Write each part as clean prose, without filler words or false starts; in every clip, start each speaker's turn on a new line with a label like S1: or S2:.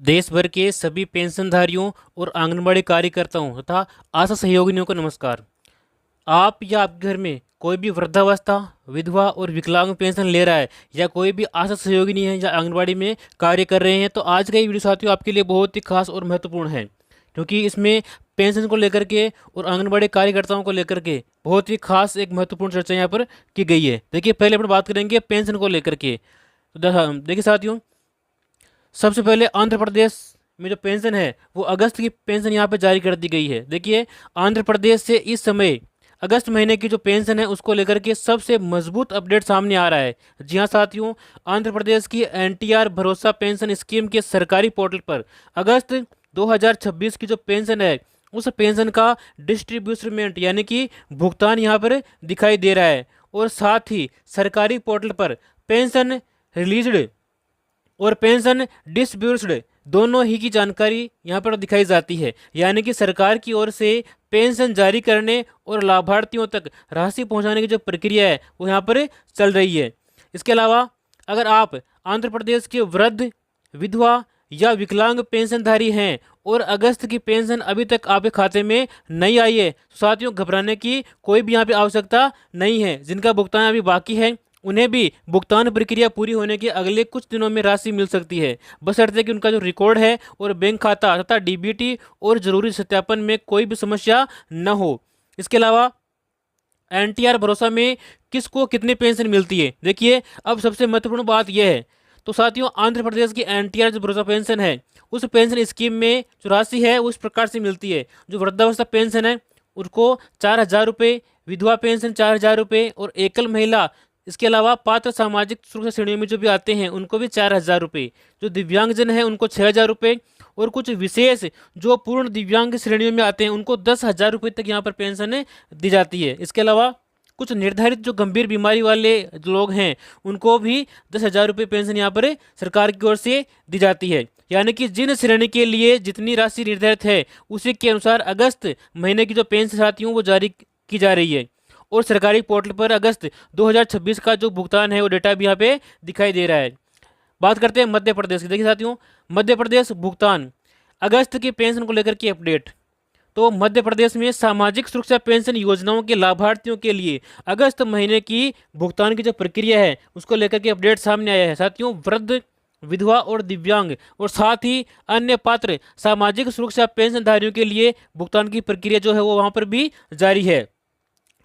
S1: देश भर के सभी पेंशनधारियों और आंगनबाड़ी कार्यकर्ताओं तथा आशा सहयोगिनियों को नमस्कार। आप या आपके घर में कोई भी वृद्धावस्था, विधवा और विकलांग पेंशन ले रहा है या कोई भी आशा सहयोगिनी है या आंगनबाड़ी में कार्य कर रहे हैं तो आज का ये वीडियो साथियों आपके लिए बहुत ही खास और महत्वपूर्ण है, क्योंकि इसमें पेंशन को लेकर के और आंगनबाड़ी कार्यकर्ताओं को लेकर के बहुत ही खास एक महत्वपूर्ण चर्चा यहाँ पर की गई है। देखिए, पहले अपन बात करेंगे पेंशन को लेकर के। तो देखिए साथियों, सबसे पहले आंध्र प्रदेश में जो पेंशन है वो अगस्त की पेंशन यहाँ पे जारी कर दी गई है। देखिए, आंध्र प्रदेश से इस समय अगस्त महीने की जो पेंशन है उसको लेकर के सबसे मजबूत अपडेट सामने आ रहा है। जी हाँ साथियों, आंध्र प्रदेश की एनटीआर भरोसा पेंशन स्कीम के सरकारी पोर्टल पर अगस्त 2026 की जो पेंशन है उस पेंशन का डिस्ट्रीब्यूशमेंट यानी कि भुगतान यहाँ पर दिखाई दे रहा है। और साथ ही सरकारी पोर्टल पर पेंशन रिलीज्ड और पेंशन डिस्ब्यूर्स्ड दोनों ही की जानकारी यहाँ पर दिखाई जाती है। यानी कि सरकार की ओर से पेंशन जारी करने और लाभार्थियों तक राशि पहुँचाने की जो प्रक्रिया है वो यहाँ पर चल रही है। इसके अलावा अगर आप आंध्र प्रदेश के वृद्ध, विधवा या विकलांग पेंशनधारी हैं और अगस्त की पेंशन अभी तक आपके खाते में नहीं आई है तो साथियों, घबराने की कोई भी यहाँ पे आवश्यकता नहीं है। जिनका भुगतान अभी बाकी है उन्हें भी भुगतान प्रक्रिया पूरी होने के अगले कुछ दिनों में राशि मिल सकती है, बशर्ते कि उनका जो रिकॉर्ड है और बैंक खाता तथा डीबीटी और जरूरी सत्यापन में कोई भी समस्या न हो। इसके अलावा एनटीआर भरोसा में किसको कितनी पेंशन मिलती है, देखिए अब सबसे महत्वपूर्ण बात यह है। तो साथियों, आंध्र प्रदेश की एनटीआर जो भरोसा पेंशन है उस पेंशन स्कीम में जो राशि है उस प्रकार से मिलती है। जो वृद्धावस्था पेंशन है उसको 4,000 रुपये, विधवा पेंशन 4,000 रुपये और एकल महिला, इसके अलावा पात्र सामाजिक सुरक्षा श्रेणियों में जो भी आते हैं उनको भी 4,000 रुपये, जो दिव्यांगजन है उनको 6,000 रुपये और कुछ विशेष जो पूर्ण दिव्यांग श्रेणियों में आते हैं उनको 10,000 रुपये तक यहाँ पर पेंशन दी जाती है। इसके अलावा कुछ निर्धारित जो गंभीर बीमारी वाले जो लोग हैं उनको भी 10,000 रुपये पेंशन यहाँ पर सरकार की ओर से दी जाती है। यानी कि जिन श्रेणी के लिए जितनी राशि निर्धारित है उसी के अनुसार अगस्त महीने की जो पेंशन साथियों वो जारी की जा रही है। और सरकारी पोर्टल पर अगस्त 2026 का जो भुगतान है वो डेटा भी यहाँ पे दिखाई दे रहा है। बात करते हैं मध्य प्रदेश की। देखिए साथियों, मध्य प्रदेश भुगतान अगस्त की पेंशन को लेकर की अपडेट। तो मध्य प्रदेश में सामाजिक सुरक्षा पेंशन योजनाओं के लाभार्थियों के लिए अगस्त महीने की भुगतान की जो प्रक्रिया है उसको लेकर के अपडेट सामने आया है। साथियों, वृद्ध, विधवा और दिव्यांग और साथ ही अन्य पात्र सामाजिक सुरक्षा पेंशनधारियों के लिए भुगतान की प्रक्रिया जो है वो वहाँ पर भी जारी है।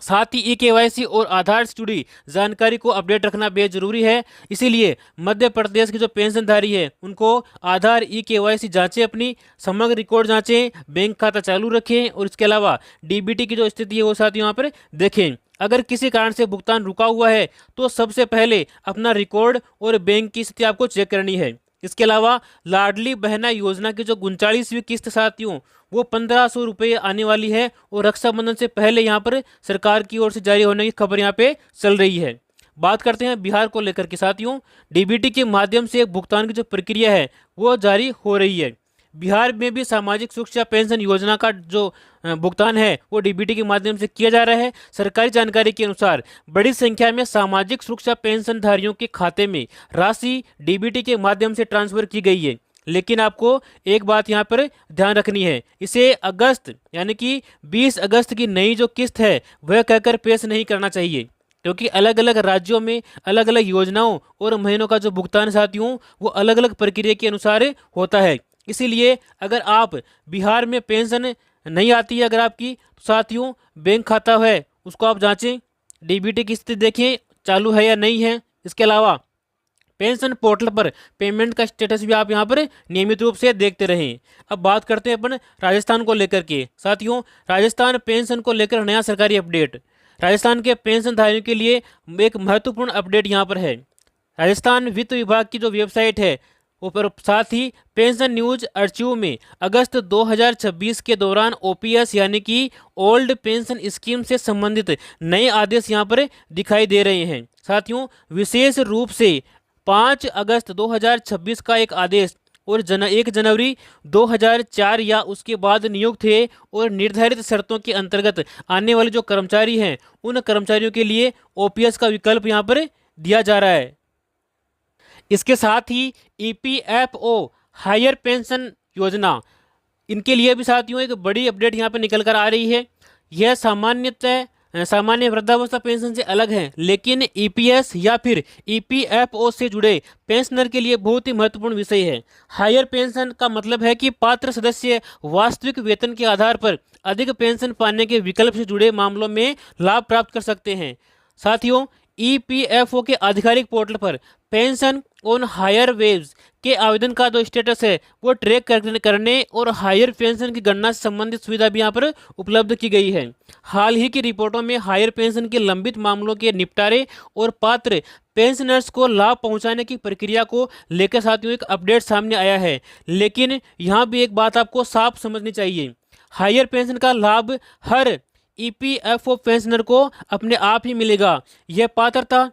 S1: साथ ही ई-केवाईसी और आधार से जुड़ी जानकारी को अपडेट रखना बेहद जरूरी है। इसीलिए मध्य प्रदेश के जो पेंशनधारी है उनको आधार, ई-केवाईसी जांचें, अपनी समग्र रिकॉर्ड जांचें, बैंक खाता चालू रखें और इसके अलावा डीबीटी की जो स्थिति है वो साथ यहाँ पर देखें। अगर किसी कारण से भुगतान रुका हुआ है तो सबसे पहले अपना रिकॉर्ड और बैंक की स्थिति आपको चेक करनी है। इसके अलावा लाडली बहना योजना की जो 39वीं किस्त साथियों वो 1,500 रुपये आने वाली है और रक्षाबंधन से पहले यहाँ पर सरकार की ओर से जारी होने की खबर यहाँ पे चल रही है। बात करते हैं बिहार को लेकर के। साथियों, डीबीटी के माध्यम से भुगतान की जो प्रक्रिया है वो जारी हो रही है। बिहार में भी सामाजिक सुरक्षा पेंशन योजना का जो भुगतान है वो डीबीटी के माध्यम से किया जा रहा है। सरकारी जानकारी के अनुसार बड़ी संख्या में सामाजिक सुरक्षा पेंशनधारियों के खाते में राशि डीबीटी के माध्यम से ट्रांसफर की गई है। लेकिन आपको एक बात यहाँ पर ध्यान रखनी है, इसे अगस्त यानी कि 20 अगस्त की नई जो किस्त है वह कहकर पेश नहीं करना चाहिए, क्योंकि अलग अलग राज्यों में अलग अलग योजनाओं और महीनों का जो भुगतान साथियों वो अलग अलग प्रक्रिया के अनुसार होता है। इसीलिए अगर आप बिहार में पेंशन नहीं आती है अगर आपकी, तो साथियों बैंक खाता है उसको आप जांचें, डीबीटी की स्थिति देखें चालू है या नहीं है। इसके अलावा पेंशन पोर्टल पर पेमेंट का स्टेटस भी आप यहाँ पर नियमित रूप से देखते रहें। अब बात करते हैं अपन राजस्थान को लेकर के। साथियों, राजस्थान पेंशन को लेकर नया सरकारी अपडेट। राजस्थान के पेंशनधारियों के लिए एक महत्वपूर्ण अपडेट यहाँ पर है। राजस्थान वित्त विभाग की जो वेबसाइट है वो पर साथ ही पेंशन न्यूज अर्चिव में अगस्त 2026 के दौरान ओपीएस यानी कि ओल्ड पेंशन स्कीम से संबंधित नए आदेश यहाँ पर दिखाई दे रहे हैं। साथियों, विशेष रूप से 5 अगस्त 2026 का एक आदेश और 1 जनवरी 2004 या उसके बाद नियुक्त थे और निर्धारित शर्तों के अंतर्गत आने वाले जो कर्मचारी हैं उन कर्मचारियों के लिए ओपीएस का विकल्प यहाँ पर दिया जा रहा है। इसके साथ ही ईपीएफओ हायर पेंशन योजना, इनके लिए भी साथियों एक बड़ी अपडेट यहाँ पे निकल कर आ रही है। यह सामान्य वृद्धावस्था पेंशन से अलग है, लेकिन ईपीएस या फिर ईपीएफओ से जुड़े पेंशनर के लिए बहुत ही महत्वपूर्ण विषय है। हायर पेंशन का मतलब है कि पात्र सदस्य वास्तविक वेतन के आधार पर अधिक पेंशन पाने के विकल्प से जुड़े मामलों में लाभ प्राप्त कर सकते हैं। साथियों, ईपीएफओ के आधिकारिक पोर्टल पर पेंशन ऑन हायर वेज के आवेदन का जो स्टेटस है वो ट्रैक करने और हायर पेंशन की गणना से संबंधित सुविधा भी यहाँ पर उपलब्ध की गई है। हाल ही की रिपोर्टों में हायर पेंशन के लंबित मामलों के निपटारे और पात्र पेंशनर्स को लाभ पहुंचाने की प्रक्रिया को लेकर साथियों एक अपडेट सामने आया है। लेकिन यहाँ भी एक बात आपको साफ समझनी चाहिए, हायर पेंशन का लाभ हर ईपीएफओ पेंशनर को अपने आप ही मिलेगा। यह पात्रता,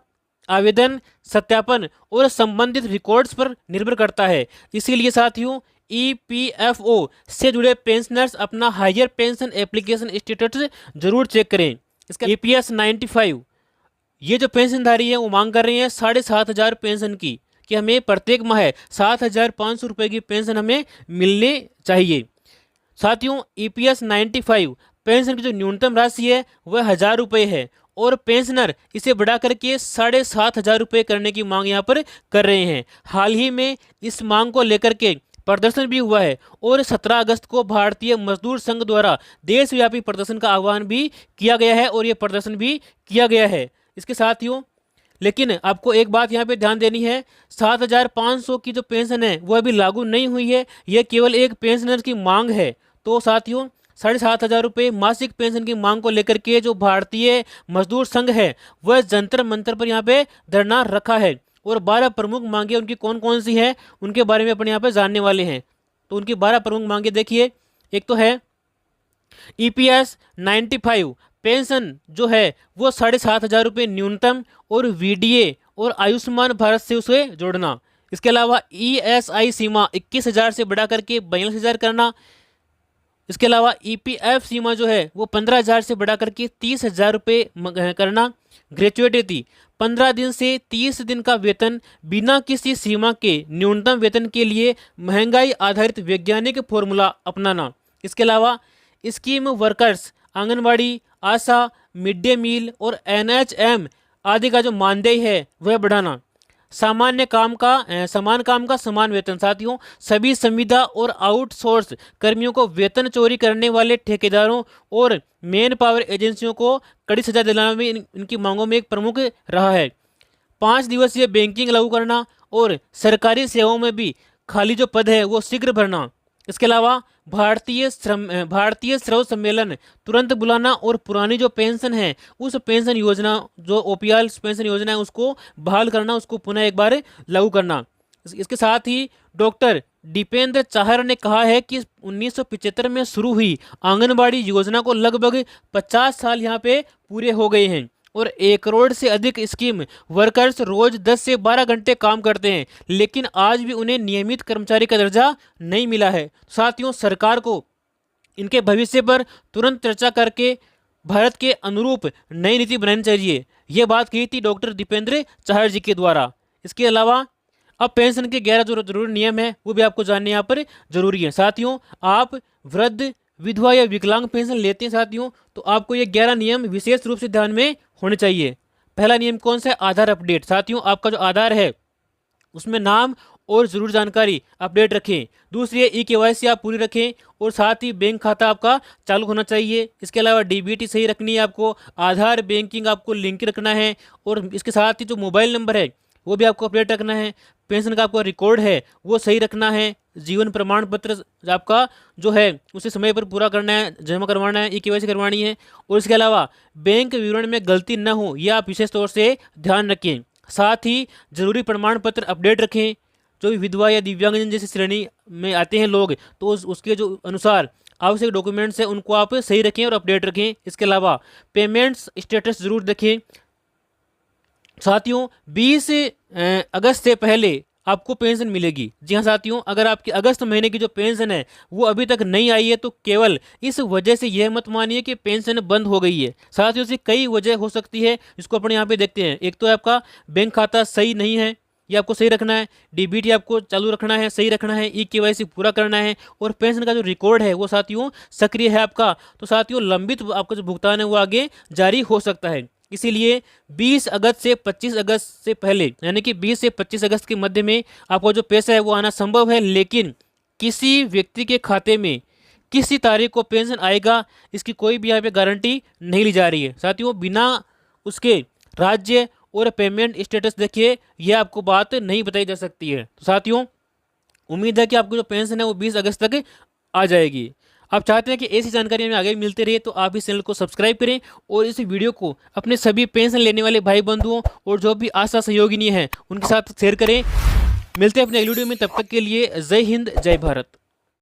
S1: आवेदन, सत्यापन और संबंधित रिकॉर्ड्स पर निर्भर करता है। इसीलिए साथियों, ईपीएफओ से जुड़े पेंशनर्स अपना हायर पेंशन एप्लीकेशन स्टेटस जरूर चेक करें। इसका ईपीएस 95 ये जो पेंशनधारी है वो मांग कर रहे हैं 7,500 पेंशन की, कि हमें प्रत्येक माह 7,500 रुपये की पेंशन हमें मिलनी चाहिए। साथियों, ईपीएस 95 पेंशन की जो न्यूनतम राशि है वह 1,000 रुपये है और पेंशनर इसे बढ़ा करके 7,500 रुपये करने की मांग यहाँ पर कर रहे हैं। हाल ही में इस मांग को लेकर के प्रदर्शन भी हुआ है और 17 अगस्त को भारतीय मजदूर संघ द्वारा देशव्यापी प्रदर्शन का आह्वान भी किया गया है और ये प्रदर्शन भी किया गया है। इसके साथियों, लेकिन आपको एक बात यहाँ पे ध्यान देनी है, 7,500 की जो पेंशन है वो अभी लागू नहीं हुई है, यह केवल एक पेंशनर की मांग है। तो साथियों, 7,500 रुपये मासिक पेंशन की मांग को लेकर के जो भारतीय मजदूर संघ है वह जंतर मंतर पर यहाँ पे धरना रखा है और 12 प्रमुख मांगे उनकी कौन कौन सी हैं उनके बारे में अपने यहाँ पे जानने वाले हैं। तो उनकी 12 प्रमुख मांगे देखिए। एक तो है ईपीएस 95 पेंशन जो है वो 7,500 रुपये न्यूनतम और वीडीए और आयुष्मान भारत से उसे जोड़ना। इसके अलावा ईएसआई सीमा 21,000 से बढ़ा करके 42,000 करना। इसके अलावा ईपीएफ सीमा जो है वो 15,000 से बढ़ा करके 30,000 रुपये करना। ग्रेचुएटी 15 दिन से 30 दिन का वेतन बिना किसी सीमा के न्यूनतम वेतन के लिए महंगाई आधारित वैज्ञानिक फॉर्मूला अपनाना। इसके अलावा स्कीम वर्कर्स, आंगनबाड़ी, आशा, मिड डे मील और एनएचएम आदि का जो मानदेय है वह बढ़ाना। समान काम का समान वेतन। साथियों, सभी संविदा और आउटसोर्स कर्मियों को वेतन चोरी करने वाले ठेकेदारों और मेन पावर एजेंसियों को कड़ी सजा दिलाना भी इनकी मांगों में एक प्रमुख रहा है। 5 दिवसीय बैंकिंग लागू करना और सरकारी सेवाओं में भी खाली जो पद है वो शीघ्र भरना। इसके अलावा भारतीय श्रम सम्मेलन तुरंत बुलाना और पुरानी जो पेंशन है उस पेंशन योजना जो ओपीएल पेंशन योजना है उसको बहाल करना, उसको पुनः एक बार लागू करना। इसके साथ ही डॉक्टर दीपेंद्र चाहर ने कहा है कि 1975 में शुरू हुई आंगनबाड़ी योजना को लगभग 50 साल यहाँ पे पूरे हो गए हैं और 1 करोड़ से अधिक स्कीम वर्कर्स रोज 10 से 12 घंटे काम करते हैं, लेकिन आज भी उन्हें नियमित कर्मचारी का दर्जा नहीं मिला है। साथियों, सरकार को इनके भविष्य पर तुरंत चर्चा करके भारत के अनुरूप नई नीति बनानी चाहिए। ये बात कही थी डॉक्टर दीपेंद्र चाहर जी के द्वारा। इसके अलावा अब पेंशन के 11 जो जरूरी नियम है वो भी आपको जानने यहाँ पर जरूरी है। साथियों, आप वृद्ध, विधवा या विकलांग पेंशन लेते हैं साथियों, तो आपको ये 11 नियम विशेष रूप से ध्यान में होने चाहिए। पहला नियम कौन सा है? आधार अपडेट। साथियों, आपका जो आधार है उसमें नाम और जरूर जानकारी अपडेट रखें। दूसरी है ई-केवाईसी आप पूरी रखें और साथ ही बैंक खाता आपका चालू होना चाहिए। इसके अलावा डीबीटी सही रखनी है आपको, आधार बैंकिंग आपको लिंक रखना है और इसके साथ ही जो मोबाइल नंबर है वो भी आपको अपडेट रखना है। पेंशन का आपका रिकॉर्ड है वो सही रखना है। जीवन प्रमाण पत्र आपका जो है उसे समय पर पूरा करना है, जमा करवाना है, ई-केवाईसी करवानी है। और इसके अलावा बैंक विवरण में गलती न हो यह आप विशेष तौर से ध्यान रखें। साथ ही जरूरी प्रमाण पत्र अपडेट रखें। जो भी विधवा या दिव्यांगजन जैसी श्रेणी में आते हैं लोग, तो उसके जो अनुसार आवश्यक डॉक्यूमेंट्स हैं उनको आप सही रखें और अपडेट रखें। इसके अलावा पेमेंट्स स्टेटस जरूर देखें। साथियों, 20 अगस्त से पहले आपको पेंशन मिलेगी। जी हाँ साथियों, अगर आपकी अगस्त महीने की जो पेंशन है वो अभी तक नहीं आई है तो केवल इस वजह से यह मत मानिए कि पेंशन बंद हो गई है। साथियों, से कई वजह हो सकती है, इसको अपने यहाँ पे देखते हैं। एक तो आपका बैंक खाता सही नहीं है, ये आपको सही रखना है, डीबीटी आपको चालू रखना है, सही रखना है, ई केवाईसी पूरा करना है और पेंशन का जो रिकॉर्ड है वो साथियों सक्रिय है आपका, तो साथियों लंबित आपका जो भुगतान है वो आगे जारी हो सकता है। इसीलिए 20 अगस्त से 25 अगस्त से पहले, यानी कि 20 से 25 अगस्त के मध्य में आपका जो पैसा है वो आना संभव है, लेकिन किसी व्यक्ति के खाते में किसी तारीख को पेंशन आएगा इसकी कोई भी यहाँ पे गारंटी नहीं ली जा रही है साथियों। बिना उसके राज्य और पेमेंट स्टेटस देखिए ये आपको बात नहीं बताई जा सकती है। तो साथियों उम्मीद है कि आपको जो पेंशन है वो 20 अगस्त तक आ जाएगी। आप चाहते हैं कि ऐसी जानकारी हमें आगे मिलती रहे तो आप इस चैनल को सब्सक्राइब करें और इस वीडियो को अपने सभी पेंशन लेने वाले भाई बंधुओं और जो भी आशा सहयोगिनी हैं उनके साथ शेयर करें। मिलते हैं अपने अगली वीडियो में, तब तक के लिए जय हिंद जय भारत।